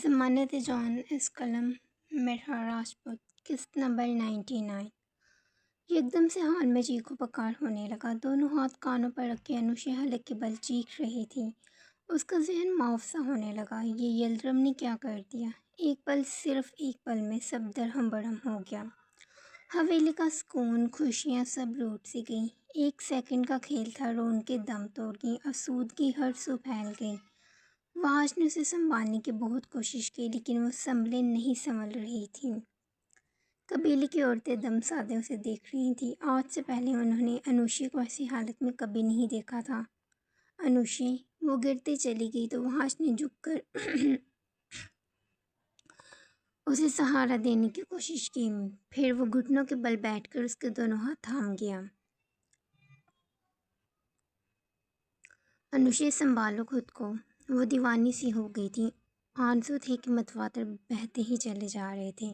ضمانت جان ایس قلم مرحا راجپوت قسط نمبر 99۔ یکدم سے ہال میں چیخو پکار ہونے لگا۔ دونوں ہاتھ کانوں پر رکھے انوشے حلق کے بل چیخ رہی تھی۔ اس کا ذہن معاف سا ہونے لگا۔ یہ یلدرم نے کیا کر دیا؟ ایک پل، صرف ایک پل میں سب درہم برہم ہو گیا۔ حویلی کا سکون، خوشیاں سب لوٹ سی گئیں۔ ایک سیکنڈ کا کھیل تھا، رونقیں دم توڑ گئیں، آسودگی ہر سو پھیل گئی۔ وحاش نے اسے سنبھالنے کی بہت کوشش کی، لیکن وہ سنبھلے نہیں سنبھل رہی تھی۔ قبیلے کی عورتیں دم سادے اسے دیکھ رہی تھیں۔ آج سے پہلے انہوں نے انوشے کو ایسی حالت میں کبھی نہیں دیکھا تھا۔ انوشے، وہ گرتے چلی گئی تو وحاش نے جھک کر اسے سہارا دینے کی کوشش کی۔ پھر وہ گھٹنوں کے بل بیٹھ کر اس کے دونوں ہاتھ تھام گیا۔ انوشے، سنبھالو خود کو۔ وہ دیوانی سی ہو گئی تھی۔ آنسو تھے کہ متواتر بہتے ہی چلے جا رہے تھے۔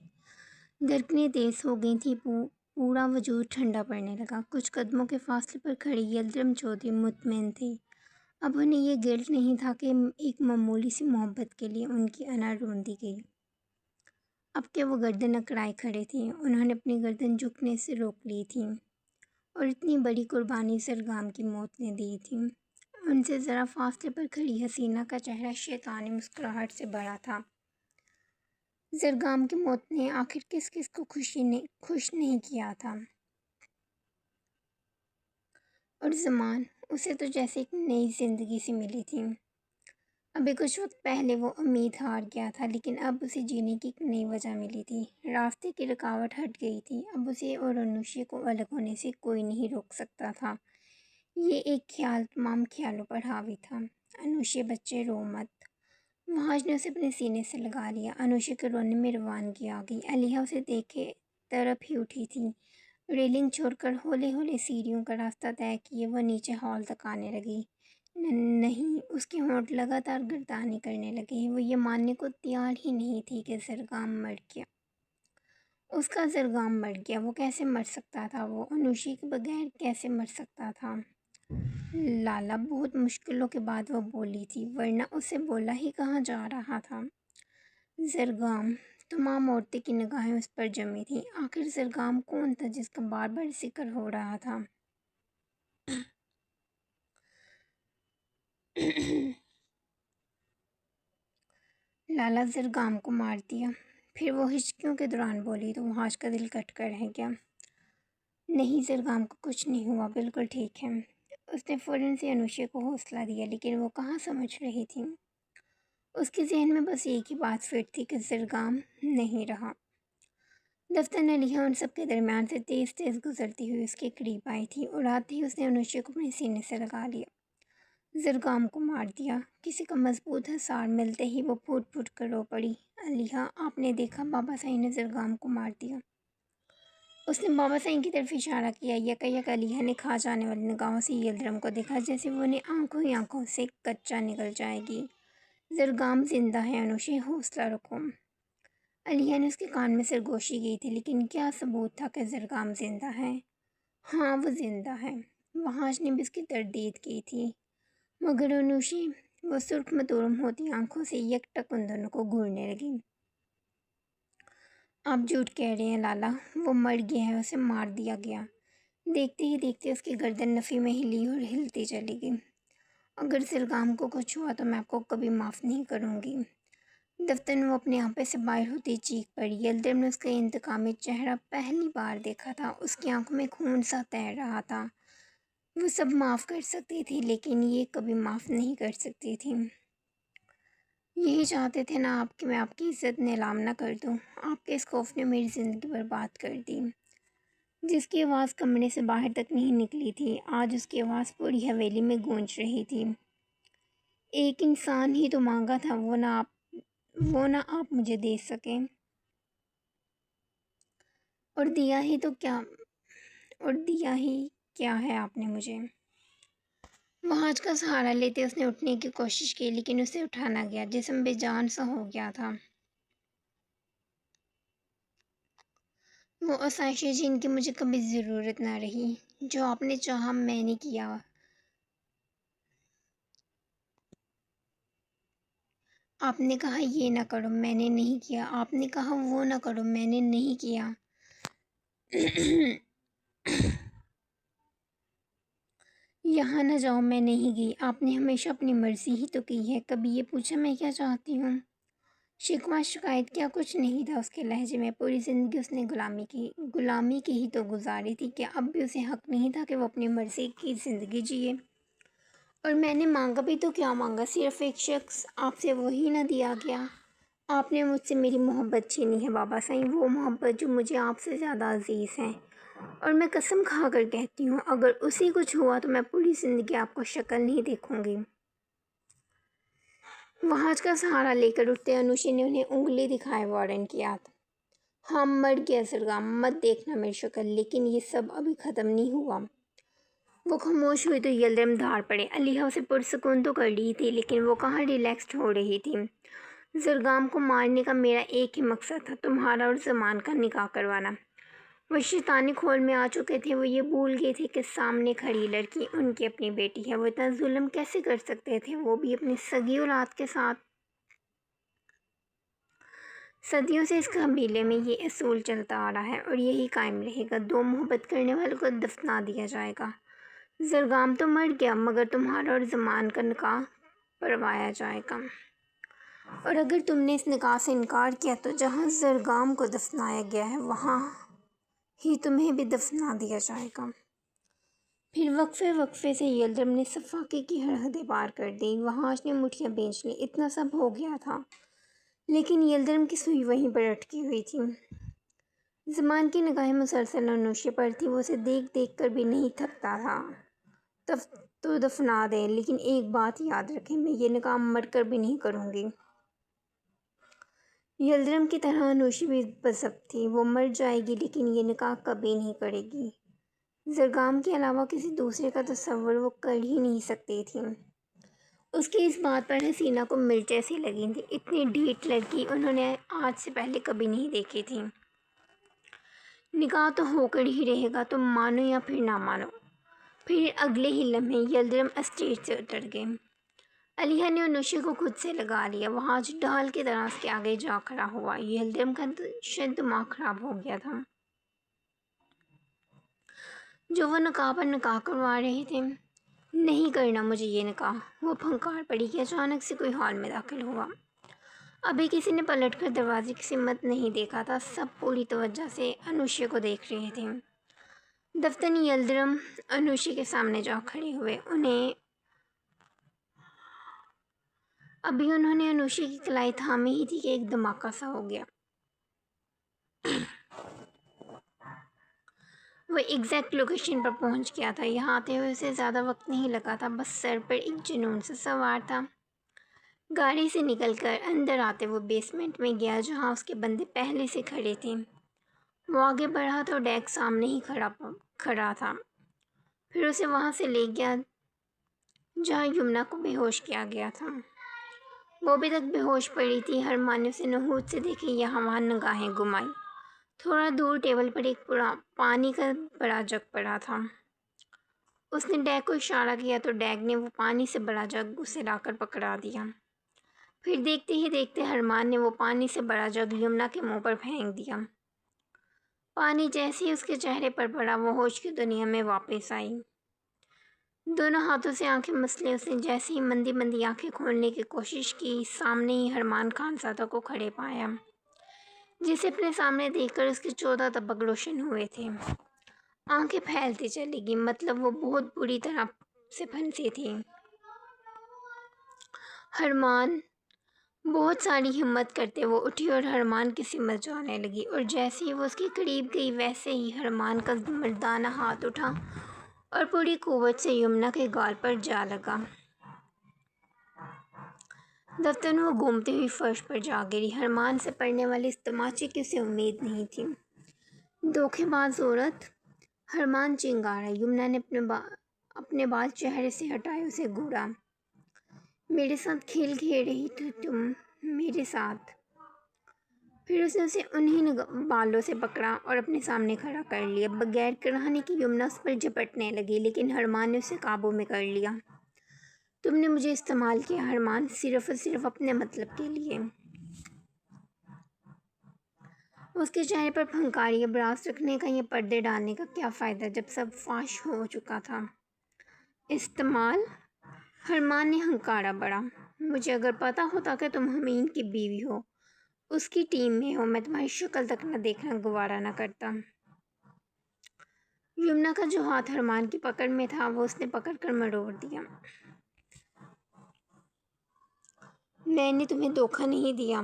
دھڑکنیں تیز ہو گئی تھیں، پورا وجود ٹھنڈا پڑنے لگا۔ کچھ قدموں کے فاصلے پر کھڑے یلدرم چودھری مطمئن تھے۔ اب انہیں یہ گلٹ نہیں تھا کہ ایک معمولی سی محبت کے لیے ان کی انا رون دی گئی۔ اب کہ وہ گردن اکڑائے کھڑے تھے، انہوں نے اپنی گردن جھکنے سے روک لی تھی، اور اتنی بڑی قربانی سرگام کی موت نے دی تھی۔ ان سے ذرا فاصلے پر کھڑی حسینہ کا چہرہ شیطانی مسکراہٹ سے بھرا تھا۔ سرگام کی موت نے آخر کس کس کو خوش نہیں کیا تھا؟ اور زمان، اسے تو جیسے ایک نئی زندگی سی ملی تھی۔ ابھی کچھ وقت پہلے وہ امید ہار گیا تھا، لیکن اب اسے جینے کی ایک نئی وجہ ملی تھی۔ راستے کی رکاوٹ ہٹ گئی تھی۔ اب اسے اور انوشے کو الگ ہونے سے کوئی نہیں روک سکتا تھا۔ یہ ایک خیال تمام خیالوں پر حاوی تھا۔ انوشے بچے، رو مت۔ وحاش نے اسے اپنے سینے سے لگا لیا۔ انوشے کے رونے میں روانگی آ گئی۔ علیحا اسے دیکھے تڑپ ہی اٹھی تھی۔ ریلنگ چھوڑ کر ہولے ہولے سیڑھیوں کا راستہ طے کیے وہ نیچے ہال تک آنے لگی۔ نہیں، اس کے ہونٹ لگاتار گردانی کرنے لگے۔ وہ یہ ماننے کو تیار ہی نہیں تھی کہ زرگام مر گیا۔ اس کا زرگام مر گیا۔ وہ کیسے مر سکتا تھا؟ وہ انوشے کے بغیر کیسے مر سکتا تھا؟ لالا، بہت مشکلوں کے بعد وہ بولی تھی، ورنہ اسے بولا ہی کہاں جا رہا تھا۔ زرگام۔ تمام عورتیں کی نگاہیں اس پر جمی تھیں۔ آخر زرگام کون تھا جس کا بار بار ذکر ہو رہا تھا؟ لالا، زرگام کو مار دیا۔ پھر وہ ہچکیوں کے دوران بولی تو وحاش کا دل کٹ کر رہ گیا۔ نہیں، زرگام کو کچھ نہیں ہوا، بالکل ٹھیک ہے۔ اس نے فوراً سے انوشے کو حوصلہ دیا، لیکن وہ کہاں سمجھ رہی تھی۔ اس کے ذہن میں بس ایک ہی بات فٹ تھی کہ زرگام نہیں رہا۔ دفتر علیحا ان سب کے درمیان سے تیز تیز گزرتی ہوئی اس کے قریب آئی تھی، اور آتے ہی اس نے انوشے کو اپنے سینے سے لگا لیا۔ زرگام کو مار دیا۔ کسی کا مضبوط حصار ملتے ہی وہ پھوٹ پھوٹ کر رو پڑی۔ علیحا، آپ نے دیکھا، بابا صاحب نے زرگام کو مار دیا۔ اس نے بابا صاحب کی طرف اشارہ کیا۔ یکایک علیحا نے کھا جانے والی نگاہوں سے یلدرم کو دیکھا، جیسے وہ انہیں آنکھوں ہی آنکھوں سے کچا نگل جائے گی۔ زرگام زندہ ہے انوشے، حوصلہ رکھو۔ علیحا نے اس کے کان میں سرگوشی کی تھی، لیکن کیا ثبوت تھا کہ زرگام زندہ ہے؟ ہاں، وہ زندہ ہے۔ وحاش نے بھی اس کی تردید کی تھی، مگر انوشے؟ وہ سرخ متورم ہوتی آنکھوں سے یک ٹک ان دونوں کو گھورنے لگی۔ آپ جھوٹ کہہ رہے ہیں لالا، وہ مر گیا ہے، اسے مار دیا گیا۔ دیکھتے ہی دیکھتے اس کی گردن نفی میں ہلی اور ہلتی چلی گئی۔ اگر زرگام کو کچھ ہوا تو میں آپ کو کبھی معاف نہیں کروں گی۔ دفتر میں وہ اپنے آپے سے باہر ہوتی چیخ پڑی۔ یلدرم نے اس کا انتقامی چہرہ پہلی بار دیکھا تھا۔ اس کی آنکھوں میں خون سا تیر رہا تھا۔ وہ سب معاف کر سکتی تھی، لیکن یہ کبھی معاف نہیں کر سکتی تھی۔ یہی چاہتے تھے نا آپ کہ میں آپ کی عزت نیلام نہ کر دوں؟ آپ کے اس خوف نے میری زندگی برباد کر دی۔ جس کی آواز کمرے سے باہر تک نہیں نکلی تھی، آج اس کی آواز پوری حویلی میں گونج رہی تھی۔ ایک انسان ہی تو مانگا تھا، وہ نہ آپ مجھے دے سکیں، اور دیا ہی کیا ہے آپ نے مجھے۔ وحاش کا سہارا لیتے اس نے اٹھنے کی کوشش کی، لیکن اسے اٹھا نہ گیا۔ جسم بے جان سا ہو گیا تھا۔ وہ آسائشیں جن کی مجھے کبھی ضرورت نہ رہی، جو آپ نے چاہا میں نے کیا، آپ نے کہا یہ نہ کرو، میں نے نہیں کیا، آپ نے کہا وہ نہ کرو، میں نے نہیں کیا۔ یہاں نہ جاؤ، میں نہیں گئی، آپ نے ہمیشہ اپنی مرضی ہی تو کی ہے، کبھی یہ پوچھا میں کیا چاہتی ہوں؟ شکوہ شکایت کیا کچھ نہیں تھا اس کے لہجے میں، پوری زندگی اس نے غلامی کی ہی تو گزاری تھی، کیا اب بھی اسے حق نہیں تھا کہ وہ اپنی مرضی کی زندگی جیے؟ اور میں نے مانگا بھی تو کیا مانگا، صرف ایک شخص، آپ سے وہی نہ دیا گیا۔ آپ نے مجھ سے میری محبت چھینی ہے بابا سائیں، وہ محبت جو مجھے آپ سے زیادہ عزیز ہے، اور میں قسم کھا کر کہتی ہوں اگر اسی کچھ ہوا تو میں پوری زندگی آپ کو شکل نہیں دیکھوں گی۔ وہاج کا سہارا لے کر اٹھتے انوشی نے انہیں انگلی دکھائے وارن کیا تھا۔ ہاں مر گیا سرگام، مت دیکھنا میری شکل، لیکن یہ سب ابھی ختم نہیں ہوا۔ وہ خاموش ہوئی تو یلدرم دھاڑ پڑے۔ علیحہ اسے پرسکون تو کر رہی تھی لیکن وہ کہاں ریلیکسڈ ہو رہی تھی۔ زرگام کو مارنے کا میرا ایک ہی مقصد تھا، تمہارا اور زمان کا نکاح کروانا۔ وہ شیطانی کھول میں آ چکے تھے، وہ یہ بھول گئے تھے کہ سامنے کھڑی لڑکی ان کی اپنی بیٹی ہے، وہ اتنا ظلم کیسے کر سکتے تھے، وہ بھی اپنی سگی اولاد کے ساتھ۔ صدیوں سے اس قبیلے میں یہ اصول چلتا آ رہا ہے اور یہی قائم رہے گا، دو محبت کرنے والوں کو دفنا دیا جائے گا۔ زرگام تو مر گیا مگر تمہارا اور زمان کا نکاح پڑھوایا جائے گا، اور اگر تم نے اس نکاح سے انکار کیا تو جہاں زرگام کو دفنایا گیا ہے وہاں ہی تمہیں بھی دفنا دیا جائے گا۔ پھر وقفے سے یلدرم نے صفاقے کی حدیں پار کر دی۔ وہاج نے مٹھیاں بھینچ لیں، اتنا سب ہو گیا تھا لیکن یلدرم کی سوئی وہیں پر اٹکی ہوئی تھی۔ زمان کی نگاہیں مسلسل انوشی پر تھی، وہ اسے دیکھ دیکھ کر بھی نہیں تھکتا تھا۔ تو دفنا دیں، لیکن ایک بات یاد رکھیں، میں یہ نکاح مر کر بھی نہیں کروں گی۔ یلدرم کی طرح انوشی بھی بضبط تھی، وہ مر جائے گی لیکن یہ نکاح کبھی نہیں کرے گی۔ زرگام کے علاوہ کسی دوسرے کا تصور وہ کر ہی نہیں سکتی تھی۔ اس کی اس بات پر حسینہ کو مرچیں سی لگی تھیں، اتنی ڈھیٹ لڑکی انہوں نے آج سے پہلے کبھی نہیں دیکھی تھی۔ نکاح تو ہو کر ہی رہے گا، تم مانو یا پھر نہ مانو۔ پھر اگلے ہی لمحے یلدرم اسٹیج سے اتر گئے۔ علیحہ نے انوشی کو خود سے لگا لیا، وہاج ڈھال کی طرح اس کے آگے جا کھڑا ہوا۔ یلدرم کا شاید دماغ خراب ہو گیا تھا۔ جو وہ نکاح پر نکاح کروا رہے تھے، نہیں کرنا مجھے یہ نکاح، وہ پھنکار پڑی کہ اچانک سے کوئی ہال میں داخل ہوا۔ ابھی کسی نے پلٹ کر دروازے کی سمت نہیں دیکھا تھا، سب پوری توجہ سے انوشی کو دیکھ رہے تھے۔ دفتن یلدرم انوشی کے سامنے جا کھڑے ہوئے، ابھی انہوں نے انوشی کی کلائی تھامی ہی تھی کہ ایک دھماکہ سا ہو گیا۔ وہ ایگزیکٹ لوکیشن پر پہنچ گیا تھا، یہاں آتے ہوئے اسے زیادہ وقت نہیں لگا تھا، بس سر پر ایک جنون سے سوار تھا۔ گاڑی سے نکل کر اندر آتے وہ بیسمنٹ میں گیا جہاں اس کے بندے پہلے سے کھڑے تھے۔ وہ آگے بڑھا تو ڈیک سامنے ہی کھڑا تھا، پھر اسے وہاں سے لے گیا جہاں یمنا کو بے ہوش کیا گیا تھا۔ وہ ابھی تک بے ہوش پڑی تھی، ہرمان نے اسے نحوست سے دیکھے یہاں وہاں نگاہیں گھمائی۔ تھوڑا دور ٹیبل پر ایک پانی کا بڑا جگ پڑا تھا، اس نے ڈیگ کو اشارہ کیا تو ڈیگ نے وہ پانی سے بڑا جگ اسے لا کر پکڑا دیا۔ پھر دیکھتے ہی دیکھتے ہرمان نے وہ پانی سے بڑا جگ یمنا کے منہ پر پھینک دیا۔ پانی جیسے ہی اس کے چہرے پر پڑا وہ ہوش کی دنیا میں واپس آئی۔ دونوں ہاتھوں سے آنکھیں مسلے اس نے جیسے ہی مندی مندی آنکھیں کھولنے کی کوشش کی، سامنے ہی ہرمان خان زادہ کو کھڑے پایا، جسے اپنے سامنے دیکھ کر اس کے 14 تبک روشن ہوئے تھے۔ آنکھیں پھیلتی چلی گئیں، مطلب وہ بہت بری طرح سے پھنسی تھی۔ ہرمان، بہت ساری ہمت کرتے وہ اٹھی اور ہرمان کی سمت جانے لگی، اور جیسے ہی وہ اس کے قریب گئی ویسے ہی ہرمان کا مردانہ ہاتھ اٹھا اور پوری قوت سے یمنا کے گال پر جا لگا۔ دفتن وہ گھومتی ہوئی فرش پر جا گری۔ ہرمان سے پڑنے والے اس تماچے کی اسے امید نہیں تھی۔ دھوکے باز عورت! ہرمان چنگاڑا۔ یمنا نے اپنے بال چہرے سے ہٹائے اسے گھورا۔ میرے ساتھ کھیل کھیل رہی تھی تم، میرے ساتھ۔ پھر اس نے اسے انہی بالوں سے پکڑا اور اپنے سامنے کھڑا کر لیا۔ بغیر کراہنے کی یمنا اس پر جھپٹنے لگی لیکن ہرمان نے اسے قابو میں کر لیا۔ تم نے مجھے استعمال کیا حرمان، صرف اور صرف اپنے مطلب کے لیے۔ اس کے چہرے پر پھنکاری، ابراز رکھنے کا یا پردے ڈالنے کا کیا فائدہ جب سب فاش ہو چکا تھا۔ استعمال؟ حرمان نے ہنکارا بڑھا، مجھے اگر پتا ہوتا کہ تم حمین کی بیوی ہو، اس کی ٹیم میں ہو، میں تمہاری شکل تک نہ دیکھنا گوارا نہ کرتا۔ یمنا کا جو ہاتھ حرمان کی پکڑ میں تھا وہ اس نے پکڑ کر مروڑ دیا۔ میں نے تمہیں دھوکہ نہیں دیا۔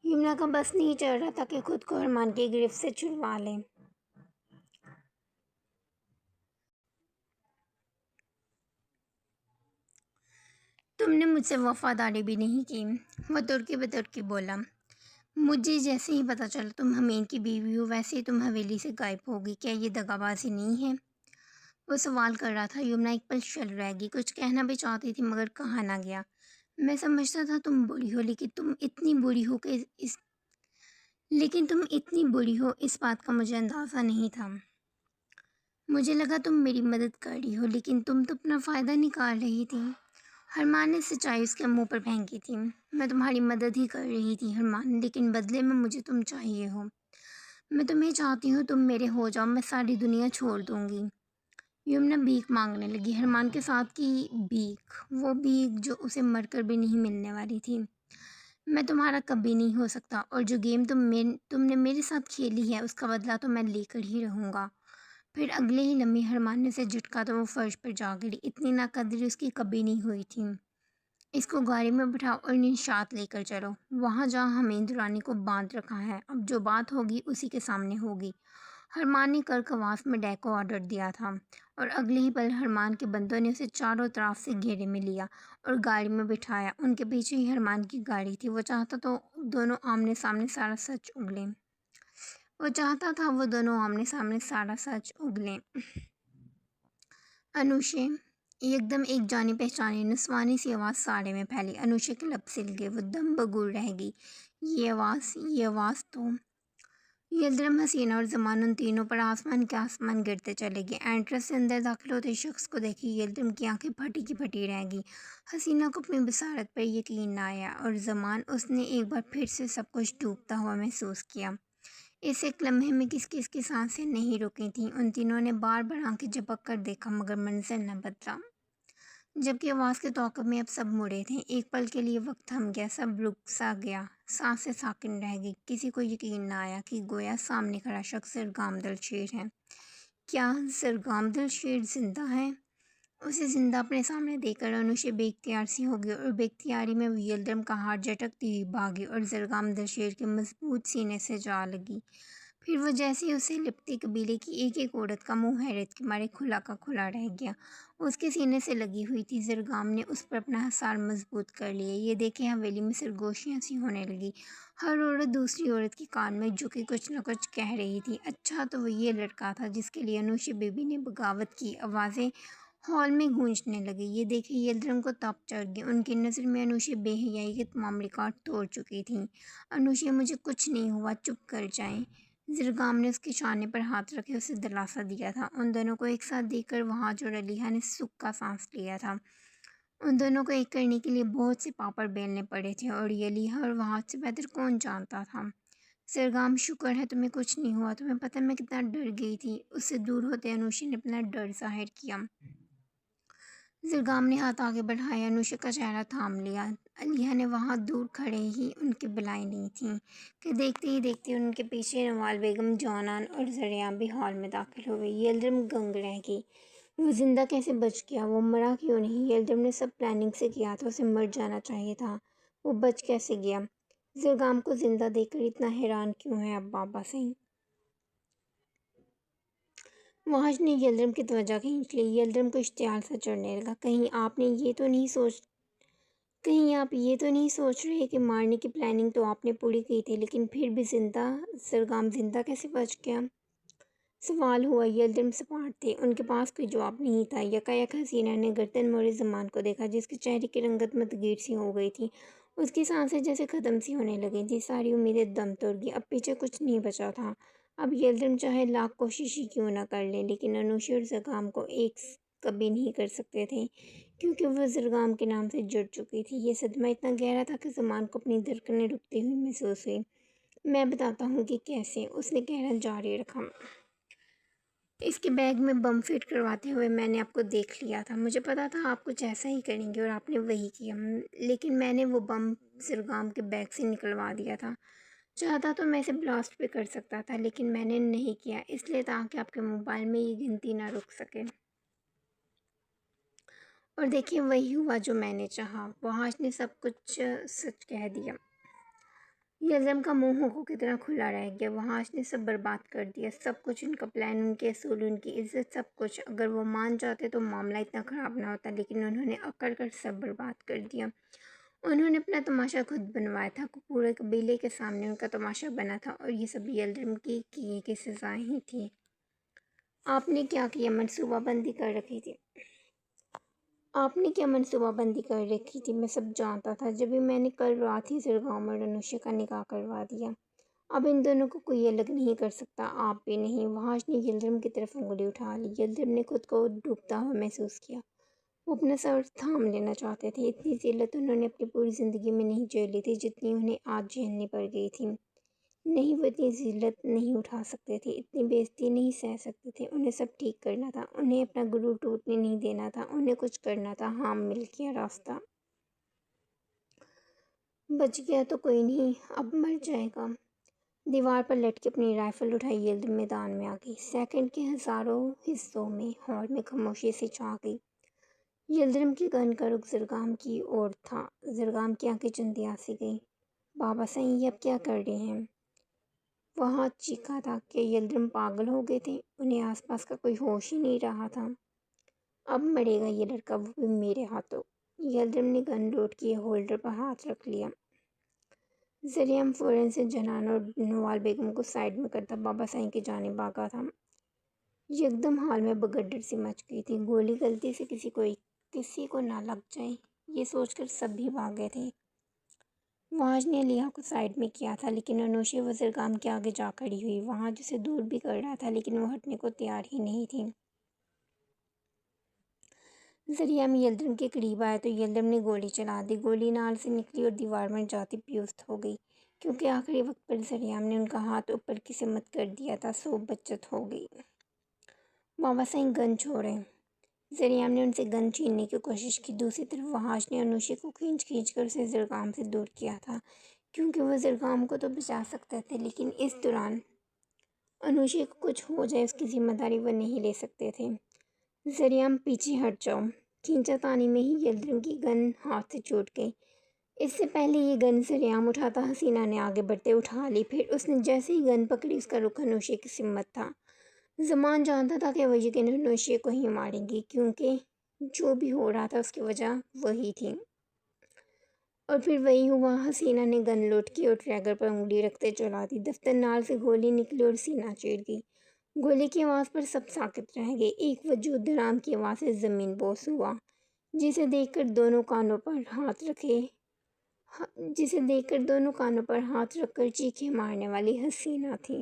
یمنا کا بس نہیں چل رہا تھا کہ خود کو حرمان کی گرفت سے چھڑوا لے۔ تم نے مجھ سے وفاداری بھی نہیں کی، وہ ترکی بترکی بولا۔ مجھے جیسے ہی پتہ چلا تم حمین کی بیوی ہو ویسے ہی تم حویلی سے غائب ہوگی، کیا یہ دغا بازی نہیں ہے؟ وہ سوال کر رہا تھا۔ یمنا ایک پل شل رہ گئی، کچھ کہنا بھی چاہتی تھی مگر کہا نہ گیا۔ میں سمجھتا تھا تم بری ہو، لیکن تم اتنی بری ہو اس بات کا مجھے اندازہ نہیں تھا۔ مجھے لگا تم میری مدد کر رہی ہو، لیکن تم تو اپنا فائدہ نکال رہی تھی۔ حرمان نے سچائی اس کے منہ پر پھینکی تھی۔ میں تمہاری مدد ہی کر رہی تھی حرمان، لیکن بدلے میں مجھے تم چاہیے ہو۔ میں تمہیں چاہتی ہوں، تم میرے ہو جاؤ، میں ساری دنیا چھوڑ دوں گی۔ یمنا بھیک مانگنے لگی، حرمان کے ساتھ کی بھیک، وہ بھیک جو اسے مر کر بھی نہیں ملنے والی تھی۔ میں تمہارا کبھی نہیں ہو سکتا، اور جو گیم تم نے میرے ساتھ کھیلی ہے اس کا بدلہ تو میں لے کر ہی رہوں گا۔ پھر اگلے ہی لمحے حرمان نے اسے جھٹکا تو وہ فرش پر جا گری۔ اتنی ناقدری اس کی کبھی نہیں ہوئی تھی۔ اس کو گاڑی میں بٹھاؤ اور نشاط لے کر چلو، وہاں جہاں حمید درانی کو باندھ رکھا ہے۔ اب جو بات ہوگی اسی کے سامنے ہوگی۔ حرمان نے کرکواس میں ڈیک کو آرڈر دیا تھا، اور اگلے ہی پل حرمان کے بندوں نے اسے چاروں طرف سے گھیرے میں لیا اور گاڑی میں بٹھایا۔ ان کے پیچھے ہی حرمان کی گاڑی تھی۔ وہ چاہتا تھا وہ دونوں آمنے سامنے سارا سچ اگلیں۔ انوشے! یکدم ایک جانی پہچانی نسوانی سی آواز سارے میں پھیلی۔ انوشے کے لب سل گئے، وہ دم بگول رہ گئی۔ یہ آواز تو… یلدرم، حسینہ اور زمان ان تینوں پر آسمان کے آسمان گرتے چلے گئے۔ اینٹرس سے اندر داخل ہوتے شخص کو دیکھے یلدرم کی آنکھیں پھٹی کی پھٹی رہ گئی۔ حسینہ کو اپنی بصارت پر یقین نہ آیا، اور زمان، اس نے ایک بار پھر سے سب کچھ ڈوبتا ہوا محسوس کیا۔ اس ایک لمحے میں کس کس کی سانسیں نہیں رکی تھیں۔ ان تینوں نے بار بار آنکھیں جھپک کر دیکھا مگر منظر نہ بدلا۔ جبکہ آواز کے توقع میں اب سب مڑے تھے۔ ایک پل کے لیے وقت تھم گیا، سب رک سا گیا، سانسیں ساکن رہ گئی۔ کسی کو یقین نہ آیا کہ گویا سامنے کھڑا شخص زرگامدل شیر ہے۔ کیا زرگامدل شیر زندہ ہے؟ اسے زندہ اپنے سامنے دیکھ کر انوشے بے اختیار سی ہو گئی، اور بے اختیاری میں وہ یلدرم کا ہاتھ جھٹکتی ہوئی بھاگی اور زرگامدل شیر کے مضبوط سینے سے جا لگی۔ پھر وہ جیسے ہی اسے لپٹی، قبیلے کی ایک ایک عورت کا منہ حیرت کے مارے کھلا کا کھلا رہ گیا۔ اس کے سینے سے لگی ہوئی تھی، زرگام نے اس پر اپنا حصار مضبوط کر لیا۔ یہ دیکھے حویلی میں سرگوشیاں سی ہونے لگی۔ ہر عورت دوسری عورت کے کان میں جھکے کچھ نہ کچھ کہہ رہی تھی۔ اچھا تو وہ یہ لڑکا تھا جس کے لیے انوشے بی بی نے بغاوت کی۔ آوازیں ہال میں گونجنے لگی۔ یہ دیکھے یلدرم کو تپ چڑھ گئی۔ ان کی نظر میں انوشے بے حیائی کے تمام ریکارڈ توڑ چکی تھی۔ انوشے، مجھے کچھ نہیں ہوا، چپ کر جائیں۔ زرگام نے اس کے شانے پر ہاتھ رکھے اسے دلاسا دیا تھا۔ ان دونوں کو ایک ساتھ دیکھ کر وہاج اور علیحہ نے سکھ کا سانس لیا تھا۔ ان دونوں کو ایک کرنے کے لیے بہت سے پاپڑ بیلنے پڑے تھے، اور یہ علیحہ اور وہاج سے بہتر کون جانتا تھا۔ زرگام، شکر ہے تمہیں کچھ نہیں ہوا، تمہیں پتہ میں کتنا ڈر گئی تھی۔ اس سے دور ہوتے انوشے نے اپنا ڈر ظاہر کیا۔ زرگام نے ہاتھ آگے بڑھایا، انوشے کا چہرہ تھام لیا۔ علیحہ نے وہاں دور کھڑے ہی ان کی بلائیں لی تھیں کہ دیکھتے ہی دیکھتے ان کے پیچھے نوال بیگم، جانان اور زریعہ بھی ہال میں داخل ہو گئی۔ یلدرم گنگ رہ گئی۔ وہ زندہ کیسے بچ گیا؟ وہ مرا کیوں نہیں؟ یلدرم نے سب پلاننگ سے کیا تھا، اسے مر جانا چاہیے تھا۔ وہ بچ کیسے گیا؟ زرگام کو زندہ دیکھ کر اتنا حیران کیوں ہے اب بابا سنگھ؟ وہاج نے یلدرم کی توجہ کھینچ لی۔ یلدرم کو اشتعال سا چڑھنے لگا۔ کہیں آپ یہ تو نہیں سوچ رہے کہ مارنے کی پلاننگ تو آپ نے پوری کی تھی، لیکن پھر بھی زرگام زندہ کیسے بچ گیا؟ سوال ہوا۔ یلدرم سپاٹ تھے، ان کے پاس کوئی جواب نہیں تھا۔ یکایک حسینہ نے گردن موڑے زمان کو دیکھا، جس کے چہرے کی رنگت متغیر سی ہو گئی تھی۔ اس کی سانسیں جیسے ختم سی ہونے لگی تھیں، ساری امیدیں دم توڑ گئی۔ اب پیچھے کچھ نہیں بچا تھا۔ اب یلدرم چاہے لاکھ کوشش ہی کیوں نہ کر لیں، لیکن انوشے اور زرگام کو ایک کبھی نہیں کر سکتے تھے، کیونکہ وہ زرگام کے نام سے جڑ چکی تھی۔ یہ صدمہ اتنا گہرا تھا کہ زمان کو اپنی دھڑکنیں رکتی ہوئی محسوس ہوئی۔ میں بتاتا ہوں کہ کیسے، اس نے کہنا جاری رکھا۔ اس کے بیگ میں بم فٹ کرواتے ہوئے میں نے آپ کو دیکھ لیا تھا۔ مجھے پتا تھا آپ کچھ ایسا ہی کریں گے اور آپ نے وہی کیا، لیکن میں نے وہ بم زرگام کے بیگ سے نکلوا دیا تھا۔ چاہتا تو میں اسے بلاسٹ بھی کر سکتا تھا، لیکن میں نے نہیں کیا، اس لیے تاکہ آپ کے موبائل میں یہ گنتی نہ رک سکے۔ اور دیکھیے وہی ہوا جو میں نے چاہا۔ وحاش نے سب کچھ سچ کہہ دیا۔ یلدرم کا منہ ہونکوں کی طرح کھلا رہ گیا۔ وحاش نے سب برباد کر دیا، سب کچھ، ان کا پلان، ان کے اصول، ان کی عزت، سب کچھ۔ اگر وہ مان جاتے تو معاملہ اتنا خراب نہ ہوتا، لیکن انہوں نے اکڑ کر سب برباد کر دیا۔ انہوں نے اپنا تماشا خود بنوایا تھا، پورے قبیلے کے سامنے ان کا تماشا بنا تھا، اور یہ سب یلدرم کی کیے کی سزائیں ہی تھیں۔ آپ نے کیا کیا منصوبہ بندی کر رکھی تھی؟ آپ نے کیا منصوبہ بندی کر رکھی تھی؟ میں سب جانتا تھا، جبھی میں نے کل رات ہی زرگام اور انوشا کا نکاح کروا دیا۔ اب ان دونوں کو کوئی الگ نہیں کر سکتا، آپ بھی نہیں۔ وحاش نے یلدرم کی طرف انگلی اٹھا لی۔ یلدرم نے خود کو ڈوبتا ہوا محسوس کیا۔ وہ اپنا سر تھام لینا چاہتے تھے۔ اتنی ذلت انہوں نے اپنی پوری زندگی میں نہیں جھیلی تھی جتنی انہیں آج جھیلنی پڑ گئی تھی۔ نہیں، وہ اتنی ذلت نہیں اٹھا سکتے تھے، اتنی بے عزتی نہیں سہ سکتے تھے۔ انہیں سب ٹھیک کرنا تھا، انہیں اپنا غرور ٹوٹنے نہیں دینا تھا، انہیں کچھ کرنا تھا۔ ہاں، مل گیا راستہ۔ بچ گیا تو کوئی نہیں، اب مر جائے گا۔ دیوار پر لٹکی اپنی رائفل اٹھائی یلدرم میدان میں آ گئی۔ سیکنڈ کے ہزاروں حصوں میں ہال میں خاموشی سے چھا گئی۔ یلدرم کی گن کا رخ زرگام کی اور تھا۔ زرگام کی آنکھیں چندیاسی سی گئیں۔ بابا سائیں، یہ اب کیا کر رہے ہیں؟ وہاں چیخا تھا کہ یلدرم پاگل ہو گئے تھے، انہیں آس پاس کا کوئی ہوش ہی نہیں رہا تھا۔ اب مرے گا یہ لڑکا، وہ بھی میرے ہاتھوں۔ یلدرم نے گن لوڈ کیے ہولڈر پر ہاتھ رکھ لیا۔ ذریعہ فوراً سے جنان اور نوال بیگم کو سائیڈ میں کرتا بابا سائیں کی جانب بھاگا تھا۔ یکدم حال میں بگدڑ سی مچ گئی تھی۔ گولی غلطی سے کسی کو نہ لگ جائے، یہ سوچ کر سب بھی بھاگے تھے۔ وحاش نے علیہ کو سائیڈ میں کیا تھا، لیکن انوشا وہ زرگام کے آگے جا کھڑی ہوئی۔ وحاش اسے دور بھی کر رہا تھا، لیکن وہ ہٹنے کو تیار ہی نہیں تھی۔ ذریعہ یلدرم کے قریب آیا تو یلدرم نے گولی چلا دی۔ گولی نال سے نکلی اور دیوار میں جاتی پیوست ہو گئی۔ کیونکہ آخری وقت پر ذریعہ نے ان کا ہاتھ اوپر کی سمت کر دیا تھا، سو بچت ہو گئی۔ بابا سائیں گن چھوڑیں۔ ذریعہ نے ان سے گن چھیننے کی کوشش کی۔ دوسری طرف وحاش نے انوشا کو کھینچ کر اسے زرگام سے دور کیا تھا، کیونکہ وہ زرگام کو تو بچا سکتے تھے، لیکن اس دوران انوشا کو کچھ ہو جائے اس کی ذمہ داری وہ نہیں لے سکتے تھے۔ ذریعہ پیچھے ہٹ جاؤ۔ کھینچا تانی میں ہی یلدرم کی گن ہاتھ سے چھوٹ گئی۔ اس سے پہلے یہ گن ذریعہ اٹھاتا حسینہ نے آگے بڑھتے اٹھا لی۔ پھر اس نے جیسے ہی گن پکڑی، اس کا رخ انوشا کی سمت تھا۔ زمان جانتا تھا کہ وہ یقیناً انوشا کو ہی مارے گی، کیونکہ جو بھی ہو رہا تھا اس کی وجہ وہی تھی۔ اور پھر وہی ہوا۔ حسینہ نے گن لوڈ کی اور ٹریگر پر انگلی رکھتے چلا دی۔ دفتر نال سے گولی نکلی اور سینہ چیر گئی۔ گولی کی آواز پر سب ساکت رہ گئے۔ ایک وجود درام کی آواز سے زمین بوس ہوا، جسے دیکھ کر دونوں کانوں پر ہاتھ رکھ کر چیخیں مارنے والی حسینہ تھی۔